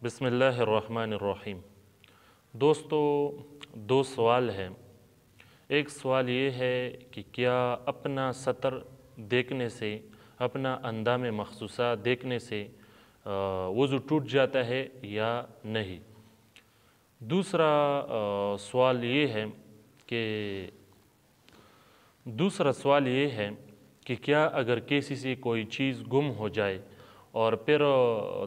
بسم اللہ الرحمن الرحیم۔ دوستو، دو سوال ہیں۔ ایک سوال یہ ہے کہ کیا اپنا سطر دیکھنے سے، اپنا اندام مخصوصہ دیکھنے سے وضو ٹوٹ جاتا ہے یا نہیں۔ دوسرا سوال یہ ہے کہ کیا اگر کسی سے کوئی چیز گم ہو جائے اور پھر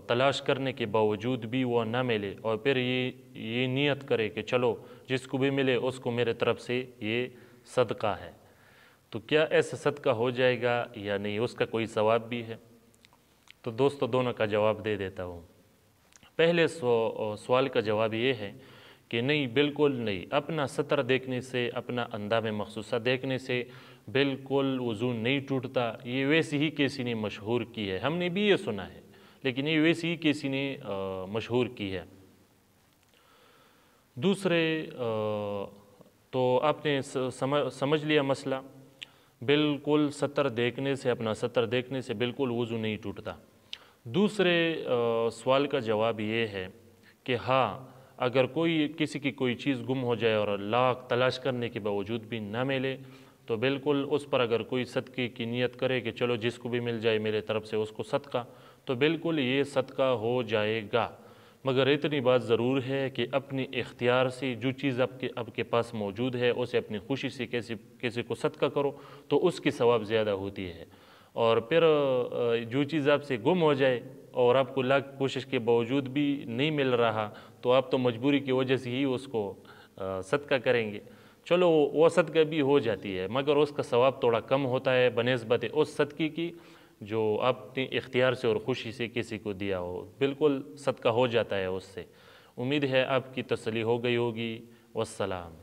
تلاش کرنے کے باوجود بھی وہ نہ ملے اور پھر یہ نیت کرے کہ چلو جس کو بھی ملے اس کو میرے طرف سے یہ صدقہ ہے، تو کیا ایسا صدقہ ہو جائے گا یا نہیں، اس کا کوئی ثواب بھی ہے؟ تو دوستو دونوں کا جواب دے دیتا ہوں۔ پہلے سوال کا جواب یہ ہے کہ نہیں، بالکل نہیں، اپنا سطر دیکھنے سے، اپنا اندام مخصوصہ دیکھنے سے بالکل وضو نہیں ٹوٹتا۔ یہ ویسی ہی کسی نے مشہور کی ہے، ہم نے بھی یہ سنا ہے، لیکن یہ ویسی ہی کسی نے مشہور کی ہے۔ دوسرے تو آپ نے سمجھ لیا مسئلہ، بالکل سطر دیکھنے سے، اپنا سطر دیکھنے سے بالکل وضو نہیں ٹوٹتا۔ دوسرے سوال کا جواب یہ ہے کہ ہاں، اگر کسی کی کوئی چیز گم ہو جائے اور لاکھ تلاش کرنے کے باوجود بھی نہ ملے تو بالکل اس پر اگر کوئی صدقے کی نیت کرے کہ چلو جس کو بھی مل جائے میرے طرف سے اس کو صدقہ، تو بالکل یہ صدقہ ہو جائے گا۔ مگر اتنی بات ضرور ہے کہ اپنی اختیار سے جو چیز آپ کے پاس موجود ہے اسے اپنی خوشی سے کسی کو صدقہ کرو تو اس کی ثواب زیادہ ہوتی ہے، اور پھر جو چیز آپ سے گم ہو جائے اور آپ کو لاکھ کوشش کے باوجود بھی نہیں مل رہا تو آپ تو مجبوری کی وجہ سے ہی اس کو صدقہ کریں گے، چلو وہ صدقہ بھی ہو جاتی ہے مگر اس کا ثواب تھوڑا کم ہوتا ہے بنسبت اس صدقے کی جو آپ نے اختیار سے اور خوشی سے کسی کو دیا ہو، بالکل صدقہ ہو جاتا ہے اس سے۔ امید ہے آپ کی تسلی ہو گئی ہوگی۔ والسلام۔